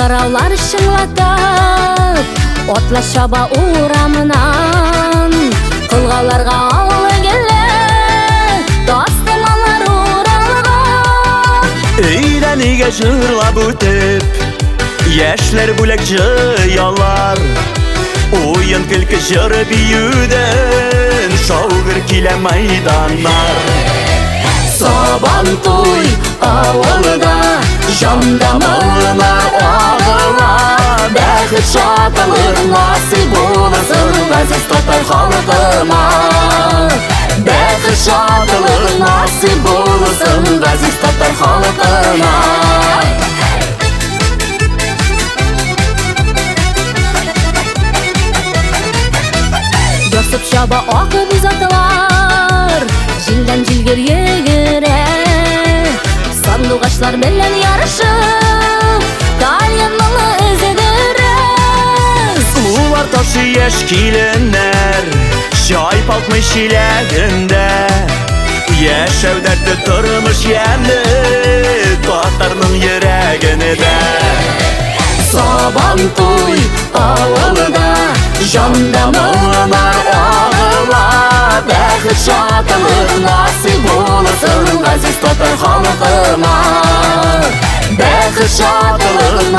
Кыңгыраулар шыңлатып, отла шаба урамынан. Кылгаларга аллы келе, тастымалар уралган. Өйрәнигә жырлап үтеп, яшьләр бүләк җыялар. Уен көлке җыр биюдән шаугыр килә мәйданнар. Сабантуй авылда жанда маллар агыла. Бәхет шатлык насыйп булсын газиз татар халкыма. Бәхет шатлык насыйп булсын газиз татар халкыма. Ясып чаба акы биз атлар, җилдән җилгер йөгерә. Сандугачлар белән ярышып, Таллинны эзедерә. Улар ташы яшь киленнәр, чайпалтмый чиләгендә. Яшәүдәрде тормыш ямьле, татарның йөрәгендә. Сабантуй авылда жанда маллар агыла. Бәхет шатлык насыйп булсын газиз татар халкыма. Бәхет шатлык